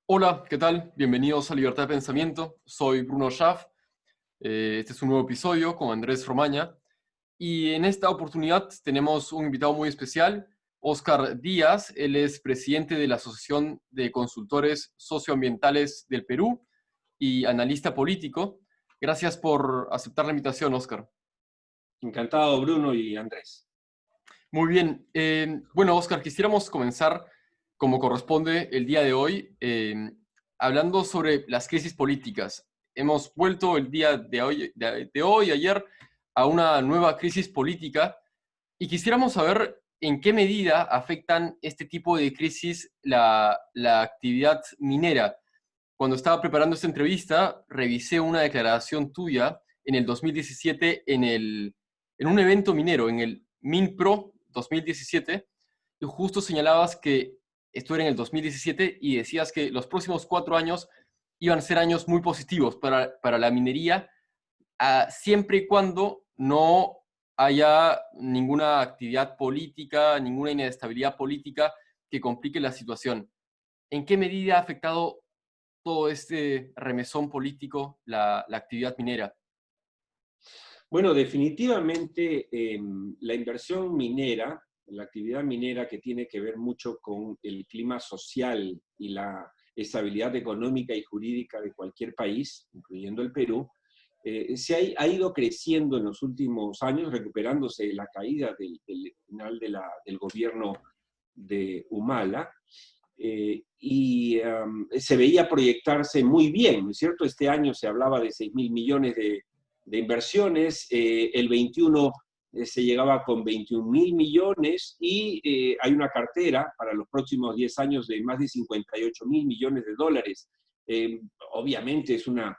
Hola, ¿qué tal? Bienvenidos a Libertad de Pensamiento. Soy Bruno Schaff. Este es un nuevo episodio con Andrés Romaña. Y en esta oportunidad tenemos un invitado muy especial, Óscar Díaz. Él es presidente de la Asociación de Consultores Socioambientales del Perú y analista político. Gracias por aceptar la invitación, Óscar. Encantado, Bruno y Andrés. Muy bien. Bueno, Óscar, quisiéramos comenzar como corresponde el día de hoy, hablando sobre las crisis políticas. Hemos vuelto el día de hoy, ayer, a una nueva crisis política y quisiéramos saber en qué medida afectan este tipo de crisis la actividad minera. Cuando estaba preparando esta entrevista, revisé una declaración tuya en el 2017 en un evento minero, en el MinPro 2017, y justo señalabas que esto era en el 2017 y decías que los próximos 4 años iban a ser años muy positivos para la minería, siempre y cuando no haya ninguna actividad política, ninguna inestabilidad política que complique la situación. ¿En qué medida ha afectado todo este remesón político la actividad minera? Bueno, definitivamente la inversión minera, la actividad minera que tiene que ver mucho con el clima social y la estabilidad económica y jurídica de cualquier país, incluyendo el Perú, ha ido creciendo en los últimos años, recuperándose de la caída del final del gobierno de Humala, se veía proyectarse muy bien, ¿no es cierto? Este año se hablaba de 6.000 millones de inversiones, el 21 se llegaba con 21.000 millones y hay una cartera para los próximos 10 años de más de 58.000 millones de dólares. Obviamente es una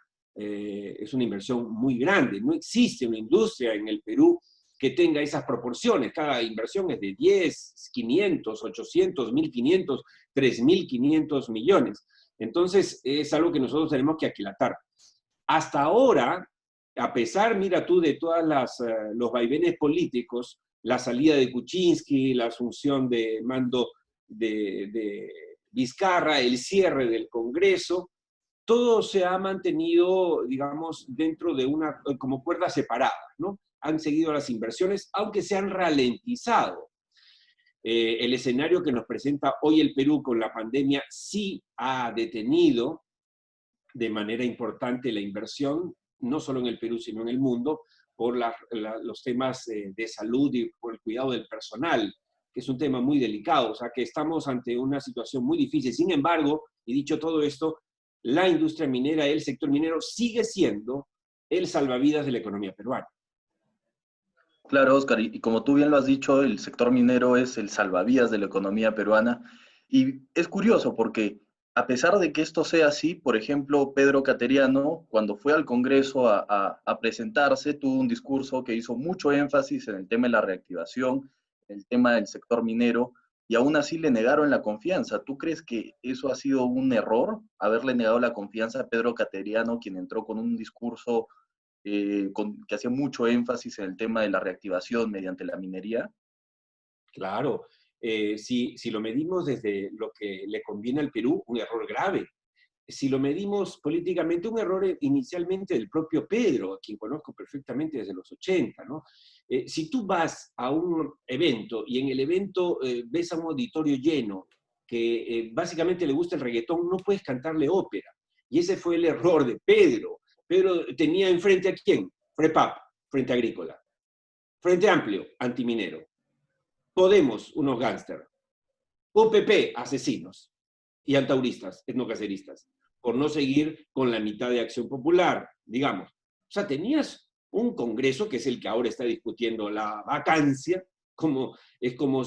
inversión muy grande. No existe una industria en el Perú que tenga esas proporciones. Cada inversión es de 10, 500, 800, 1.500, 3.500 millones. Entonces, es algo que nosotros tenemos que aquilatar. Hasta ahora, a pesar, mira tú, de todos los vaivenes políticos, la salida de Kuczynski, la asunción de mando de Vizcarra, el cierre del Congreso, todo se ha mantenido, digamos, dentro de una, como cuerdas separadas, ¿no? Han seguido las inversiones, aunque se han ralentizado. El escenario que nos presenta hoy el Perú con la pandemia sí ha detenido de manera importante la inversión, no solo en el Perú, sino en el mundo, por los temas de salud y por el cuidado del personal, que es un tema muy delicado. O sea, que estamos ante una situación muy difícil. Sin embargo, y dicho todo esto, la industria minera, el sector minero, sigue siendo el salvavidas de la economía peruana. Claro, Oscar, y como tú bien lo has dicho, el sector minero es el salvavidas de la economía peruana. Y es curioso porque a pesar de que esto sea así, por ejemplo, Pedro Cateriano, cuando fue al Congreso a presentarse, tuvo un discurso que hizo mucho énfasis en el tema de la reactivación, en el tema del sector minero, y aún así le negaron la confianza. ¿Tú crees que eso ha sido un error, haberle negado la confianza a Pedro Cateriano, quien entró con un discurso que hacía mucho énfasis en el tema de la reactivación mediante la minería? Claro, si lo medimos desde lo que le conviene al Perú, un error grave. Si lo medimos políticamente, un error inicialmente del propio Pedro, a quien conozco perfectamente desde los 80, ¿no? Si tú vas a un evento y en el evento ves a un auditorio lleno que básicamente le gusta el reggaetón, no puedes cantarle ópera. Y ese fue el error de Pedro. Pedro tenía enfrente a quién? FREPAP, Frente Agrícola. Frente Amplio, antiminero. Podemos, unos gángster. UPP, asesinos y antauristas, etnocaceristas, por no seguir con la mitad de Acción Popular, digamos. O sea, tenías un Congreso, que es el que ahora está discutiendo la vacancia, es como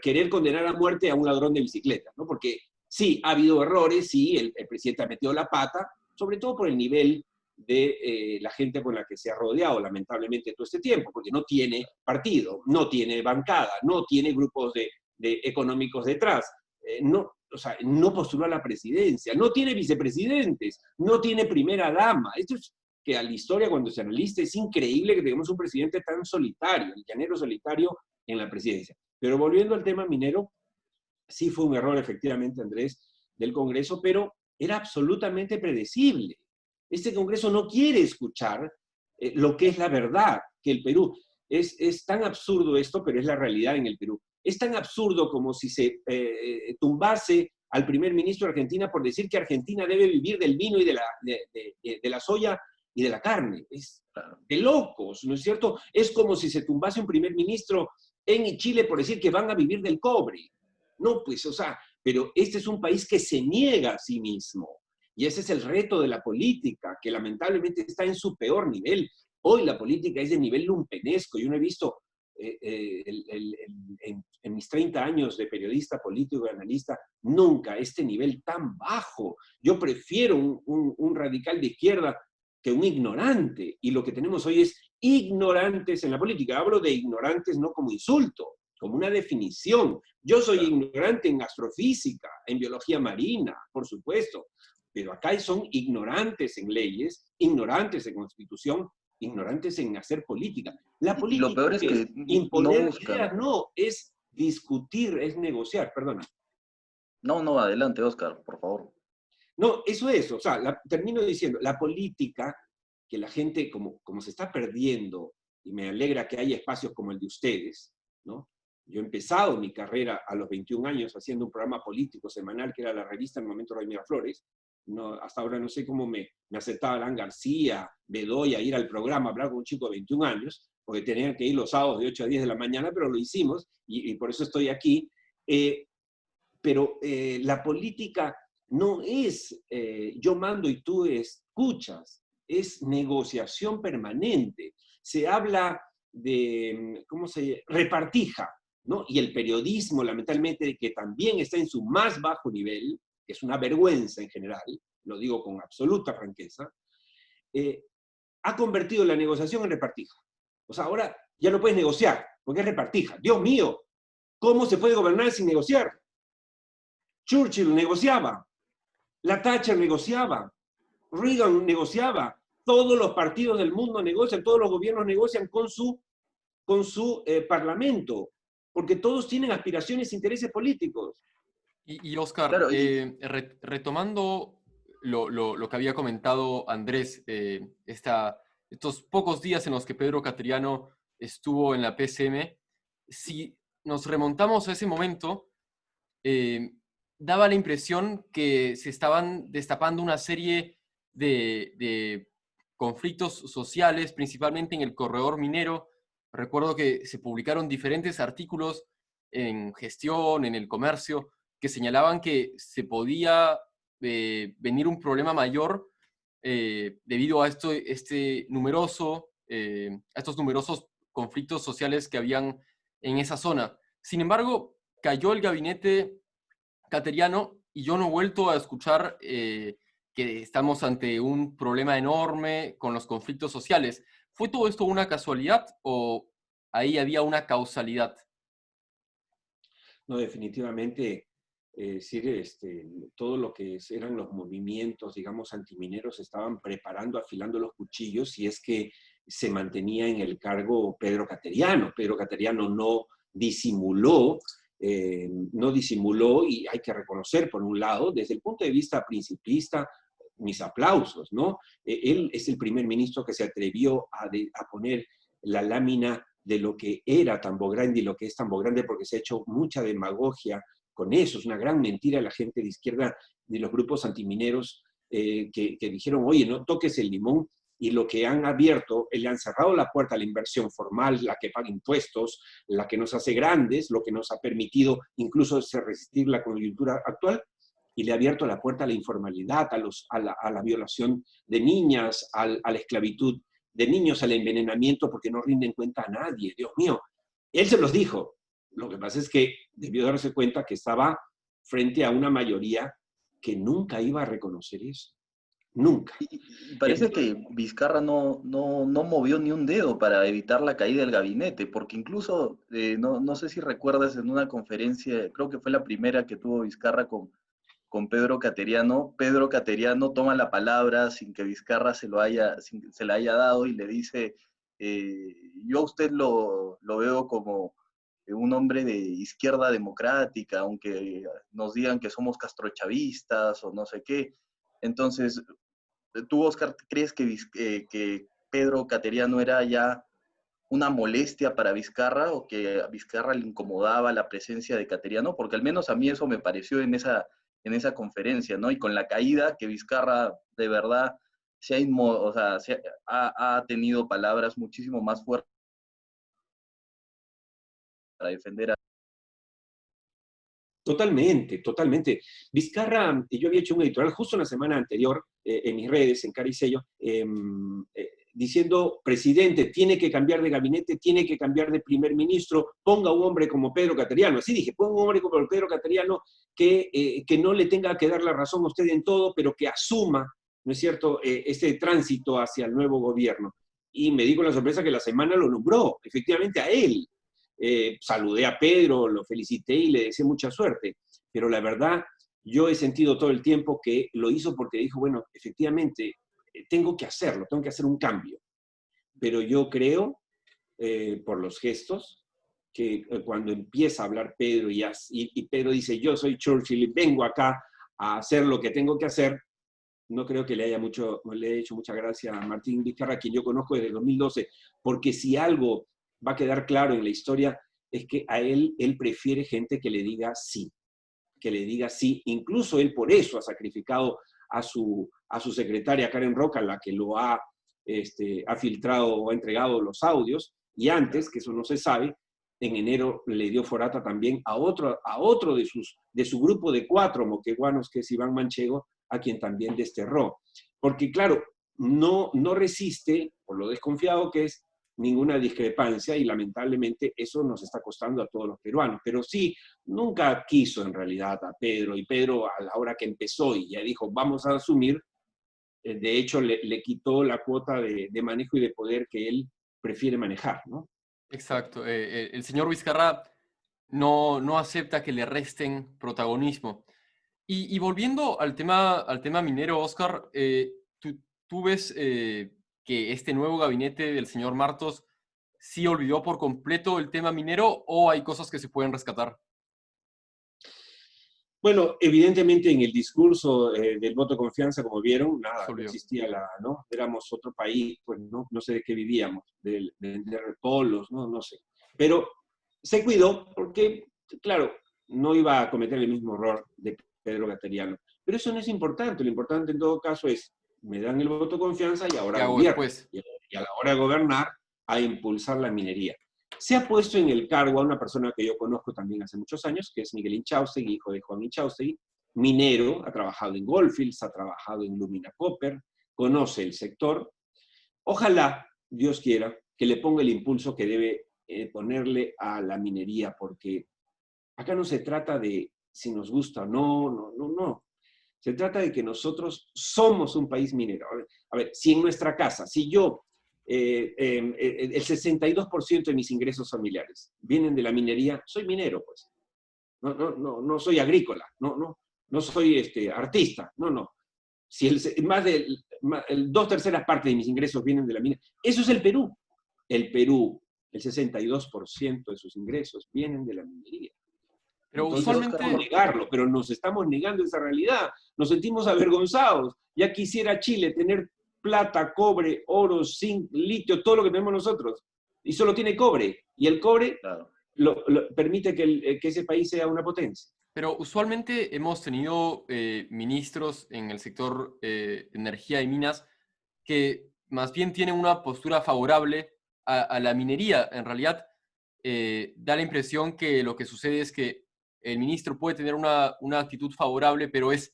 querer condenar a muerte a un ladrón de bicicleta, ¿no? Porque sí, ha habido errores, sí, el presidente ha metido la pata, sobre todo por el nivel de la gente con la que se ha rodeado, lamentablemente, todo este tiempo, porque no tiene partido, no tiene bancada, no tiene grupos de económicos detrás. O sea, no postuló a la presidencia, no tiene vicepresidentes, no tiene primera dama. Esto es que a la historia, cuando se analiza, es increíble que tengamos un presidente tan solitario, el llanero solitario en la presidencia. Pero volviendo al tema minero, sí fue un error, efectivamente, Andrés, del Congreso, pero era absolutamente predecible. Este Congreso no quiere escuchar lo que es la verdad, que el Perú es tan absurdo esto, pero es la realidad en el Perú. Es tan absurdo como si se tumbase al primer ministro de Argentina por decir que Argentina debe vivir del vino y de la soya y de la carne. Es de locos, ¿no es cierto? Es como si se tumbase un primer ministro en Chile por decir que van a vivir del cobre. No, pues, o sea, pero este es un país que se niega a sí mismo. Y ese es el reto de la política, que lamentablemente está en su peor nivel. Hoy la política es de nivel lumpenesco. Yo no he visto en mis 30 años de periodista político y analista nunca este nivel tan bajo. Yo prefiero un radical de izquierda que un ignorante. Y lo que tenemos hoy es ignorantes en la política. Hablo de ignorantes no como insulto, como una definición. Yo soy ignorante en astrofísica, en biología marina, por supuesto, pero acá son ignorantes en leyes, ignorantes en constitución, ignorantes en hacer política. La Y lo política peor es es que no imponer buscan. ideas, no, es discutir, es negociar, perdona. No, no, adelante, Oscar, por favor. No, eso es, o sea, termino diciendo, la política, que la gente como se está perdiendo, y me alegra que haya espacios como el de ustedes, ¿no? Yo he empezado mi carrera a los 21 años haciendo un programa político semanal que era la revista El Momento de Miraflores. No, hasta ahora no sé cómo me aceptaba Alan García, Bedoya, ir al programa, hablar con un chico de 21 años, porque tenían que ir los sábados de 8 a 10 de la mañana, pero lo hicimos y por eso estoy aquí. Pero la política no es yo mando y tú escuchas, es negociación permanente. Se habla de, ¿cómo se llama? Repartija, ¿no? Y el periodismo, lamentablemente, que también está en su más bajo nivel, que es una vergüenza en general, lo digo con absoluta franqueza, ha convertido la negociación en repartija. O sea, ahora ya no puedes negociar, porque es repartija. Dios mío, ¿cómo se puede gobernar sin negociar? Churchill negociaba, la Thatcher negociaba, Reagan negociaba, todos los partidos del mundo negocian, todos los gobiernos negocian con su parlamento, porque todos tienen aspiraciones e intereses políticos. Y Oscar, Claro, retomando lo que había comentado Andrés, estos pocos días en los que Pedro Cateriano estuvo en la PCM, si nos remontamos a ese momento, daba la impresión que se estaban destapando una serie de conflictos sociales, principalmente en el corredor minero. Recuerdo que se publicaron diferentes artículos en Gestión, en El Comercio, que señalaban que se podía venir un problema mayor debido a estos numerosos conflictos sociales que habían en esa zona. Sin embargo, cayó el gabinete Cateriano y yo no he vuelto a escuchar que estamos ante un problema enorme con los conflictos sociales. ¿Fue todo esto una casualidad o ahí había una causalidad? No, definitivamente, todo lo que eran los movimientos, digamos, antimineros estaban preparando, afilando los cuchillos, y es que se mantenía en el cargo Pedro Cateriano. Pedro Cateriano no disimuló, y hay que reconocer, por un lado, desde el punto de vista principista, mis aplausos, ¿no? Él es el primer ministro que se atrevió a poner la lámina de lo que era Tambo Grande y lo que es Tambo Grande, porque se ha hecho mucha demagogia con eso. Es una gran mentira la gente de izquierda, de los grupos antimineros, que dijeron, oye, no toques el limón, y lo que han abierto, le han cerrado la puerta a la inversión formal, la que paga impuestos, la que nos hace grandes, lo que nos ha permitido incluso resistir la coyuntura actual, y le ha abierto la puerta a la informalidad, a la violación de niñas, a la esclavitud de niños, al envenenamiento, porque no rinden cuenta a nadie. Dios mío, él se los dijo. Lo que pasa es que debió darse cuenta que estaba frente a una mayoría que nunca iba a reconocer eso. Nunca. y parece que Vizcarra no movió ni un dedo para evitar la caída del gabinete, porque incluso, no sé si recuerdas en una conferencia, creo que fue la primera que tuvo Vizcarra con Pedro Cateriano toma la palabra sin que Vizcarra se la haya dado y le dice, yo a usted lo veo como un hombre de izquierda democrática, aunque nos digan que somos castrochavistas o no sé qué. Entonces, ¿tú, Oscar, crees que Pedro Cateriano era ya una molestia para Vizcarra o que a Vizcarra le incomodaba la presencia de Cateriano? Porque al menos a mí eso me pareció en esa conferencia, ¿no? Y con la caída que Vizcarra de verdad o sea, ha tenido palabras muchísimo más fuertes para defender a... Totalmente, totalmente. Vizcarra, yo había hecho un editorial justo una semana anterior en mis redes, en Cara y Sello, diciendo, presidente, tiene que cambiar de gabinete, tiene que cambiar de primer ministro, ponga un hombre como Pedro Cateriano. Así dije, ponga un hombre como Pedro Cateriano que no le tenga que dar la razón a usted en todo, pero que asuma, ¿no es cierto?, este tránsito hacia el nuevo gobierno. Y me di con la sorpresa que la semana lo nombró, efectivamente a él. Saludé a Pedro, lo felicité y le deseé mucha suerte. Pero la verdad, yo he sentido todo el tiempo que lo hizo porque dijo, bueno, efectivamente, tengo que hacerlo, tengo que hacer un cambio. Pero yo creo, por los gestos, que cuando empieza a hablar Pedro y Pedro dice, yo soy Churchill y vengo acá a hacer lo que tengo que hacer, no creo que le haya hecho mucha gracia a Martín Vizcarra, quien yo conozco desde el 2012, porque si algo va a quedar claro en la historia es que a él prefiere gente que le diga sí, incluso él por eso ha sacrificado a su secretaria Karen Roca, la que lo ha filtrado o ha entregado los audios, y antes, que eso no se sabe, en enero le dio forata también a otro de su grupo de 4 moqueguanos, que es Iván Manchego, a quien también desterró. Porque claro, no resiste, por lo desconfiado que es, ninguna discrepancia y lamentablemente eso nos está costando a todos los peruanos. Pero sí, nunca quiso en realidad a Pedro, y Pedro a la hora que empezó y ya dijo, vamos a asumir, de hecho le quitó la cuota de manejo y de poder que él prefiere manejar, ¿no? Exacto. El señor Vizcarra no acepta que le resten protagonismo. Y volviendo al tema minero, Oscar, ¿tú ves que este nuevo gabinete del señor Martos sí olvidó por completo el tema minero o hay cosas que se pueden rescatar? Bueno, evidentemente en el discurso del voto de confianza, como vieron, nada, Se no olvidó. existía ¿no? Éramos otro país, pues no sé de qué vivíamos, de vender polos, no sé. Pero se cuidó porque, claro, no iba a cometer el mismo error de Pedro Cateriano. Pero eso no es importante, lo importante en todo caso es, me dan el voto de confianza y ¿Qué ahora hago gobierno. después? Y a la hora de gobernar, a impulsar la minería. Se ha puesto en el cargo a una persona que yo conozco también hace muchos años, que es Miguel Inchaustegui, hijo de Juan Inchaustegui, minero, ha trabajado en Goldfields, ha trabajado en Lumina Copper, conoce el sector. Ojalá, Dios quiera, que le ponga el impulso que debe ponerle a la minería, porque acá no se trata de si nos gusta o no. Se trata de que nosotros somos un país minero. A ver, si en nuestra casa, si yo el 62% de mis ingresos familiares vienen de la minería, soy minero, pues. No soy agrícola, no soy artista, no. Si el 2/3 partes de mis ingresos vienen de la minería, eso es el Perú. El Perú, el 62% de sus ingresos vienen de la minería. Pero Entonces, podemos usualmente, negarlo, pero nos estamos negando esa realidad. Nos sentimos avergonzados. Ya quisiera Chile tener plata, cobre, oro, zinc, litio, todo lo que tenemos nosotros. Y solo tiene cobre. Y el cobre Claro. permite que ese país sea una potencia. pero usualmente hemos tenido ministros en el sector energía y minas que más bien tienen una postura favorable a la minería. En realidad, da la impresión que lo que sucede es que el ministro puede tener una actitud favorable, pero es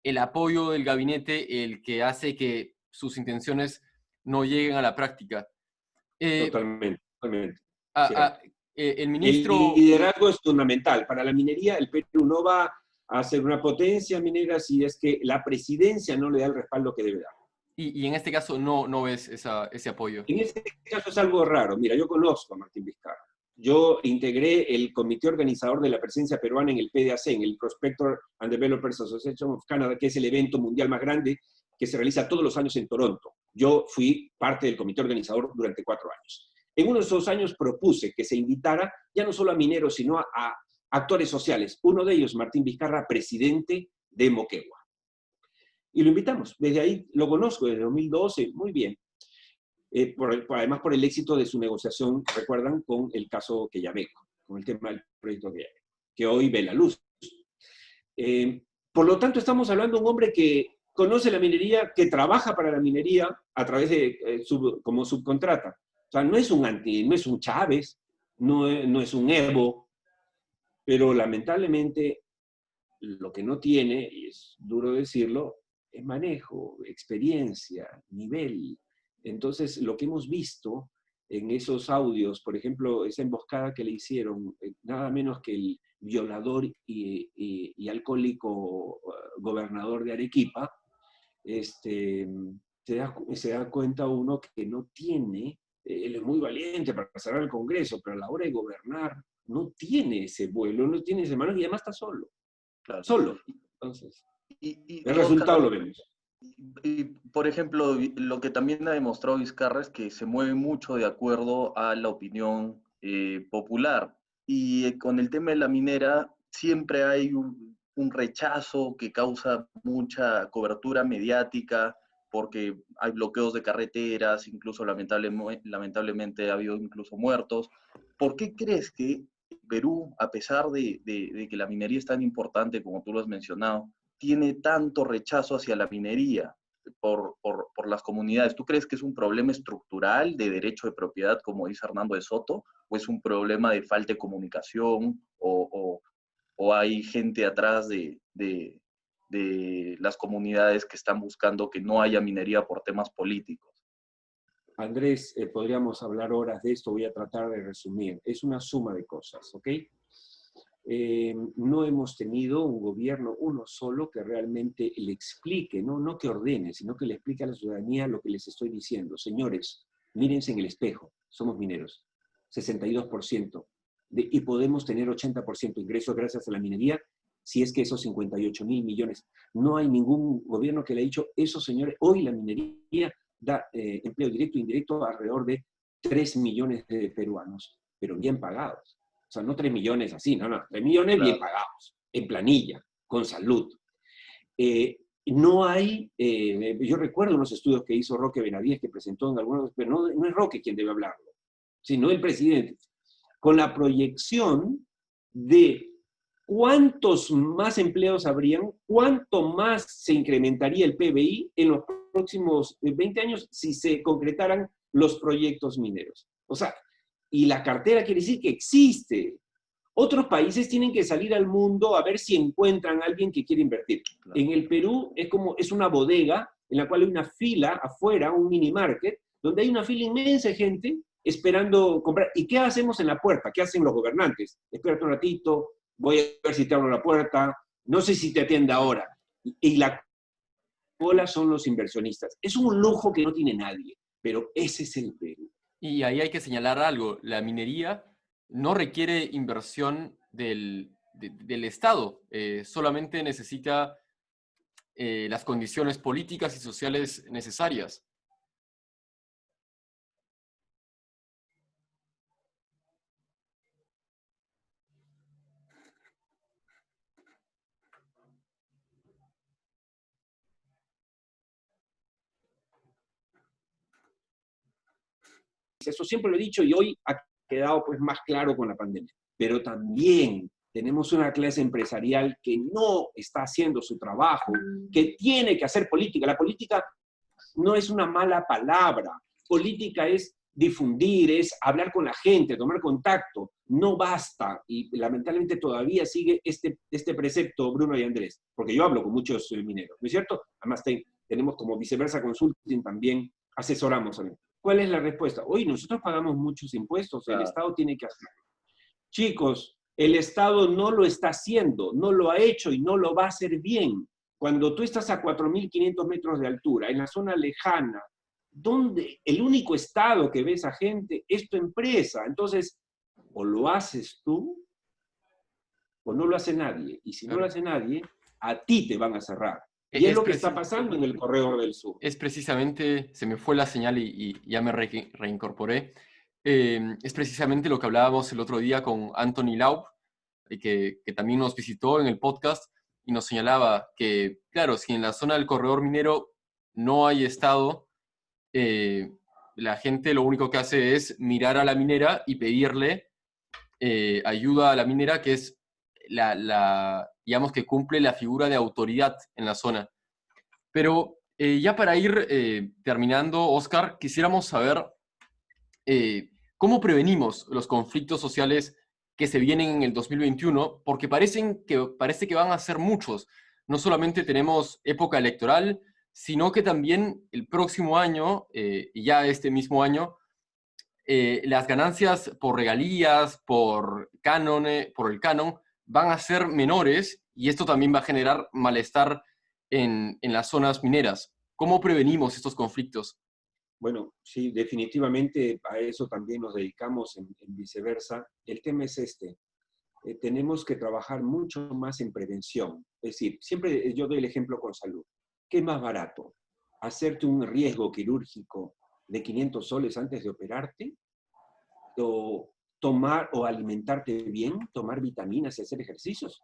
el apoyo del gabinete el que hace que sus intenciones no lleguen a la práctica. Eh, Totalmente, a- cierto. a- el El ministro, liderazgo es fundamental. Para la minería, el Perú no va a ser una potencia minera si es que la presidencia no le da el respaldo que debe dar. y en este caso no ves ese apoyo. En este caso es algo raro. Mira, yo conozco a Martín Vizcarra. Yo integré el comité organizador de la presencia peruana en el PDAC, en el Prospector and Developers Association of Canada, que es el evento mundial más grande que se realiza todos los años en Toronto. Yo fui parte del comité organizador durante 4 años. En uno de esos años propuse que se invitara ya no solo a mineros, sino a actores sociales. Uno de ellos, Martín Vizcarra, presidente de Moquegua. Y lo invitamos. Desde ahí lo conozco, desde 2012, muy bien. Además por el éxito de su negociación, recuerdan, con el caso Quellaveco, con el tema del proyecto Quellaveco, que hoy ve la luz. Por lo tanto, estamos hablando de un hombre que conoce la minería, que trabaja para la minería a través de, como subcontrata. O sea, no es un Chávez, no es un Evo, pero lamentablemente lo que no tiene, y es duro decirlo, es manejo, experiencia, nivel. Entonces, lo que hemos visto en esos audios, por ejemplo, esa emboscada que le hicieron, nada menos que el violador y alcohólico gobernador de Arequipa, se da cuenta uno que no tiene, él es muy valiente para cerrar el Congreso, pero a la hora de gobernar no tiene ese vuelo, no tiene ese mano y además está solo. Claro. Solo. Entonces, el resultado lo vemos. Y, por ejemplo, lo que también ha demostrado Vizcarra es que se mueve mucho de acuerdo a la opinión popular. Y con el tema de la minera siempre hay un rechazo que causa mucha cobertura mediática, porque hay bloqueos de carreteras, incluso lamentablemente ha habido incluso muertos. ¿Por qué crees que Perú, a pesar de que la minería es tan importante como tú lo has mencionado, tiene tanto rechazo hacia la minería por las comunidades? ¿Tú crees que es un problema estructural de derecho de propiedad, como dice Hernando de Soto, o es un problema de falta de comunicación, o hay gente atrás de las comunidades que están buscando que no haya minería por temas políticos? Andrés, podríamos hablar horas de esto, voy a tratar de resumir. Es una suma de cosas, ¿ok? No hemos tenido un gobierno uno solo que realmente le explique, no que ordene, sino que le explique a la ciudadanía lo que les estoy diciendo. Señores, mírense en el espejo, somos mineros, 62%, y podemos tener 80% de ingresos gracias a la minería, si es que esos 58.000 millones, no hay ningún gobierno que le haya dicho eso, señores. Hoy la minería da empleo directo e indirecto a alrededor de 3 millones de peruanos, pero bien pagados. O sea, no 3 millones así, no, 3 millones bien pagados, en planilla, con salud. No hay, yo recuerdo unos estudios que hizo Roque Benavides, que presentó en algunos, pero no es Roque quien debe hablarlo, sino el presidente, con la proyección de cuántos más empleos habrían, cuánto más se incrementaría el PBI en los próximos 20 años si se concretaran los proyectos mineros. O sea, y la cartera quiere decir que existe. Otros países tienen que salir al mundo a ver si encuentran a alguien que quiere invertir. Claro. En el Perú es una bodega en la cual hay una fila afuera, un mini market, donde hay una fila inmensa de gente esperando comprar. ¿Y qué hacemos en la puerta? ¿Qué hacen los gobernantes? Espérate un ratito, voy a ver si te abro la puerta, no sé si te atiende ahora. Y la cola son los inversionistas. Es un lujo que no tiene nadie, pero ese es el Perú. Y ahí hay que señalar algo, la minería no requiere inversión del Estado, solamente necesita las condiciones políticas y sociales necesarias. Eso siempre lo he dicho y hoy ha quedado pues más claro con la pandemia. Pero también tenemos una clase empresarial que no está haciendo su trabajo, que tiene que hacer política. La política no es una mala palabra. Política es difundir, es hablar con la gente, tomar contacto. No basta. Y lamentablemente todavía sigue este precepto, Bruno y Andrés, porque yo hablo con muchos mineros, ¿no es cierto? Además tenemos como Viceversa Consulting también, asesoramos a mí. ¿Cuál es la respuesta? Oye, nosotros pagamos muchos impuestos, el Estado tiene que hacerlo. Chicos, el Estado no lo está haciendo, no lo ha hecho y no lo va a hacer bien. Cuando tú estás a 4.500 metros de altura, en la zona lejana, donde el único Estado que ve esa gente es tu empresa. Entonces, o lo haces tú, o no lo hace nadie. Y si no lo hace nadie, a ti te van a cerrar. Y es lo que está pasando en el Corredor del Sur. Es precisamente, se me fue la señal y ya me reincorporé. es precisamente lo que hablábamos el otro día con Anthony Laub, que también nos visitó en el podcast y nos señalaba que, claro, si en la zona del corredor minero no hay Estado, la gente lo único que hace es mirar a la minera y pedirle ayuda a la minera, que es digamos que cumple la figura de autoridad en la zona. Pero ya para ir terminando, Oscar, quisiéramos saber cómo prevenimos los conflictos sociales que se vienen en el 2021, porque parece que van a ser muchos. No solamente tenemos época electoral, sino que también el próximo año, y ya este mismo año, las ganancias por regalías, por el canon, van a ser menores y esto también va a generar malestar en las zonas mineras. ¿Cómo prevenimos estos conflictos? Bueno, sí, definitivamente a eso también nos dedicamos en viceversa. El tema es este. Tenemos que trabajar mucho más en prevención. Es decir, siempre yo doy el ejemplo con salud. ¿Qué es más barato? ¿Hacerte un riesgo quirúrgico de 500 soles antes de operarte? ¿O tomar o alimentarte bien, tomar vitaminas y hacer ejercicios?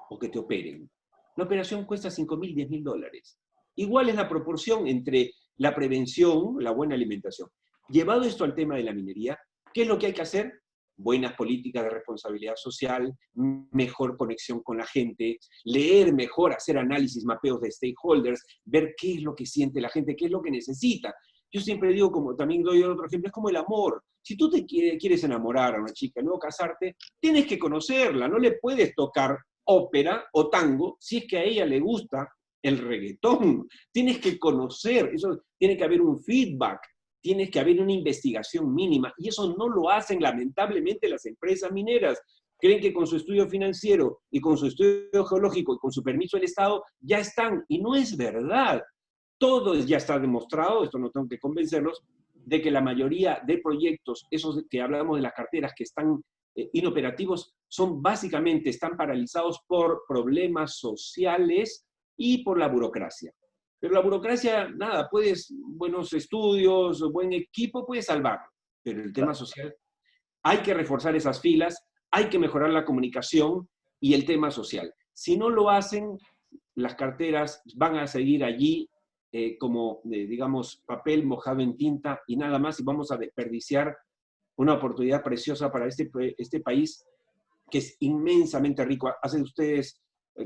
¿O que te operen? La operación cuesta 5.000, 10.000 dólares. Igual es la proporción entre la prevención, la buena alimentación. Llevado esto al tema de la minería, ¿qué es lo que hay que hacer? Buenas políticas de responsabilidad social, mejor conexión con la gente, leer mejor, hacer análisis, mapeos de stakeholders, ver qué es lo que siente la gente, qué es lo que necesita. Yo siempre digo, como también doy otro ejemplo, es como el amor. Si tú te quieres enamorar a una chica, luego casarte, tienes que conocerla, no le puedes tocar ópera o tango si es que a ella le gusta el reggaetón. Tienes que conocer, eso tiene que haber un feedback, tienes que haber una investigación mínima, y eso no lo hacen lamentablemente las empresas mineras. Creen que con su estudio financiero y con su estudio geológico y con su permiso del Estado ya están, y no es verdad. Todo ya está demostrado, esto no tengo que convencerlos, de que la mayoría de proyectos, esos que hablamos de las carteras que están inoperativos, son básicamente, están paralizados por problemas sociales y por la burocracia. Pero la burocracia, nada, buenos estudios, buen equipo, puede salvarlo. Pero el tema social, hay que reforzar esas filas, hay que mejorar la comunicación y el tema social. Si no lo hacen, las carteras van a seguir allí como, digamos, papel mojado en tinta y nada más, y vamos a desperdiciar una oportunidad preciosa para este país que es inmensamente rico.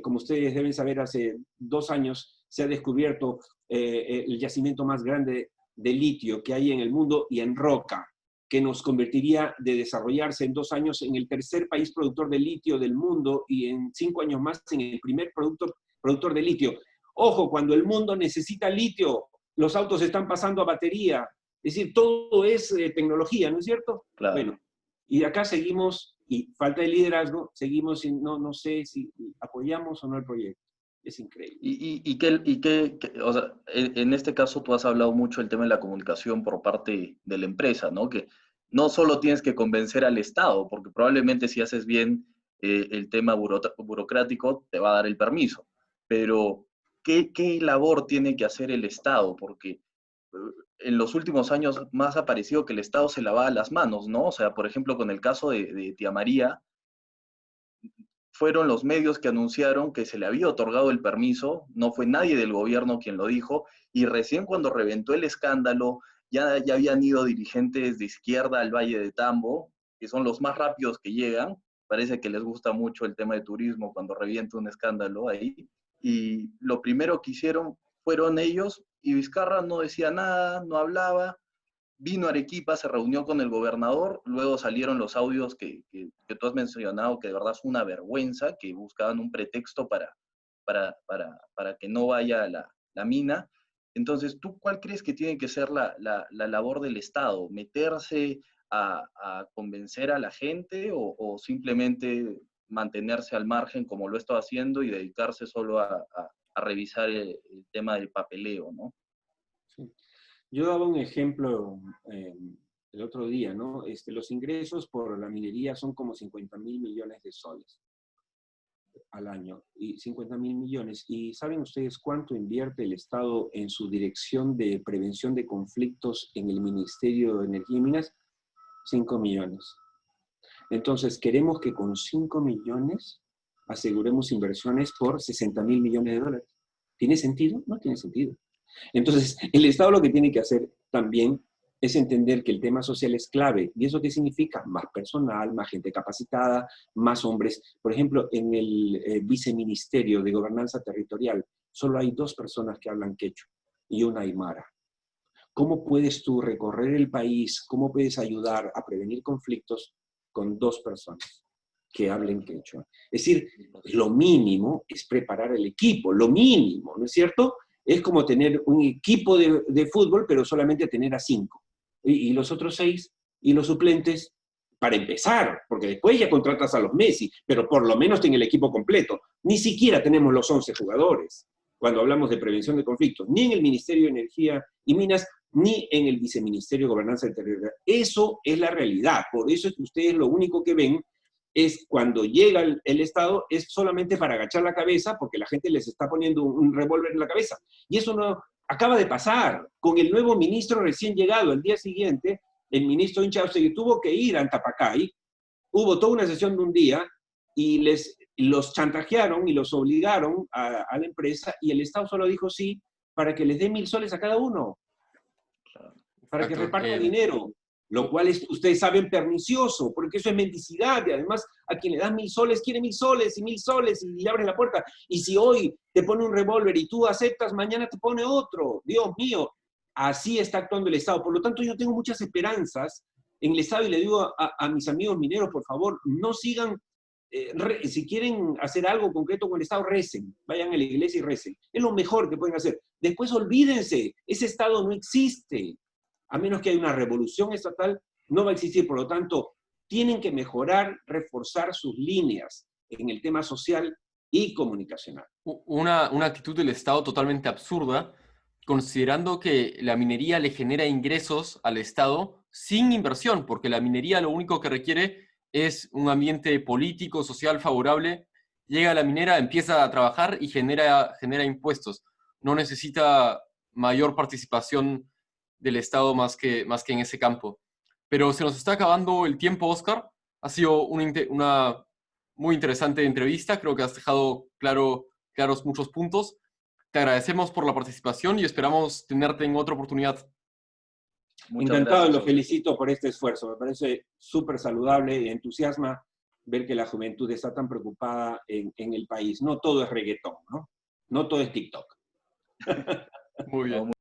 Como ustedes deben saber, hace 2 años se ha descubierto el yacimiento más grande de litio que hay en el mundo y en roca, que nos convertiría de desarrollarse en 2 años en el tercer país productor de litio del mundo y en 5 años más en el primer productor de litio. Ojo, cuando el mundo necesita litio, los autos están pasando a batería. Es decir, todo es tecnología, ¿no es cierto? Claro. Bueno, y acá seguimos, y falta de liderazgo, seguimos sin, no sé si apoyamos o no el proyecto. Es increíble. O sea, en este caso tú has hablado mucho del tema de la comunicación por parte de la empresa, ¿no? Que no solo tienes que convencer al Estado, porque probablemente si haces bien el tema burocrático te va a dar el permiso, pero ¿qué labor tiene que hacer el Estado? Porque en los últimos años más ha parecido que el Estado se lavaba las manos, ¿no? O sea, por ejemplo, con el caso de Tía María, fueron los medios que anunciaron que se le había otorgado el permiso, no fue nadie del gobierno quien lo dijo, y recién cuando reventó el escándalo, ya habían ido dirigentes de izquierda al Valle de Tambo, que son los más rápidos que llegan, parece que les gusta mucho el tema de turismo cuando revienta un escándalo ahí, y lo primero que hicieron fueron ellos, y Vizcarra no decía nada, no hablaba, vino a Arequipa, se reunió con el gobernador, luego salieron los audios que tú has mencionado, que de verdad es una vergüenza, que buscaban un pretexto para que no vaya a la mina. Entonces, ¿tú cuál crees que tiene que ser la labor del Estado? ¿Meterse a convencer a la gente o simplemente mantenerse al margen como lo está haciendo y dedicarse solo a revisar el tema del papeleo, ¿no? Sí. Yo daba un ejemplo el otro día, ¿no? Los ingresos por la minería son como 50.000 millones de soles al año, y 50.000 millones. ¿Y saben ustedes cuánto invierte el Estado en su dirección de prevención de conflictos en el Ministerio de Energía y Minas? 5 millones. Entonces, queremos que con 5 millones aseguremos inversiones por 60.000 millones de dólares. ¿Tiene sentido? No tiene sentido. Entonces, el Estado lo que tiene que hacer también es entender que el tema social es clave. ¿Y eso qué significa? Más personal, más gente capacitada, más hombres. Por ejemplo, en el viceministerio de Gobernanza Territorial, solo hay 2 personas que hablan quechua y una aymara. ¿Cómo puedes tú recorrer el país? ¿Cómo puedes ayudar a prevenir conflictos con 2 personas que hablen quechua? Es decir, lo mínimo es preparar el equipo, lo mínimo, ¿no es cierto? Es como tener un equipo de fútbol, pero solamente tener a 5. Y los otros 6, y los suplentes, para empezar, porque después ya contratas a los Messi, pero por lo menos ten el equipo completo. Ni siquiera tenemos los 11 jugadores cuando hablamos de prevención de conflictos, ni en el Ministerio de Energía y Minas, ni en el Viceministerio de Gobernanza Territorial. Eso es la realidad. Por eso es que ustedes lo único que ven es cuando llega el Estado, es solamente para agachar la cabeza, porque la gente les está poniendo un revólver en la cabeza. Y eso no acaba de pasar. Con el nuevo ministro recién llegado, el día siguiente, el ministro Inchaustegui tuvo que ir a Antapacay, hubo toda una sesión de un día, y los chantajearon y los obligaron a la empresa, y el Estado solo dijo sí, para que les dé 1.000 soles a cada uno, para que reparta dinero, lo cual es, ustedes saben, pernicioso, porque eso es mendicidad, y además a quien le das 1.000 soles, quiere 1.000 soles, y 1.000 soles, y le abres la puerta, y si hoy te pone un revólver y tú aceptas, mañana te pone otro. Dios mío, así está actuando el Estado. Por lo tanto, yo tengo muchas esperanzas en el Estado, y le digo a mis amigos mineros, por favor, no sigan, si quieren hacer algo concreto con el Estado, recen, vayan a la iglesia y recen. Es lo mejor que pueden hacer. Después olvídense, ese Estado no existe. A menos que haya una revolución estatal, no va a existir. Por lo tanto, tienen que mejorar, reforzar sus líneas en el tema social y comunicacional. Una actitud del Estado totalmente absurda, considerando que la minería le genera ingresos al Estado sin inversión, porque la minería lo único que requiere es un ambiente político, social favorable. Llega a la minera, empieza a trabajar y genera impuestos. No necesita mayor participación del Estado más que en ese campo. Pero se nos está acabando el tiempo, Oscar. Ha sido una muy interesante entrevista. Creo que has dejado claros muchos puntos. Te agradecemos por la participación y esperamos tenerte en otra oportunidad. Muchas Encantado, gracias. lo felicito por este esfuerzo. Me parece súper saludable y entusiasma ver que la juventud está tan preocupada en el país. No todo es reggaetón, ¿no? No todo es TikTok. Muy bien.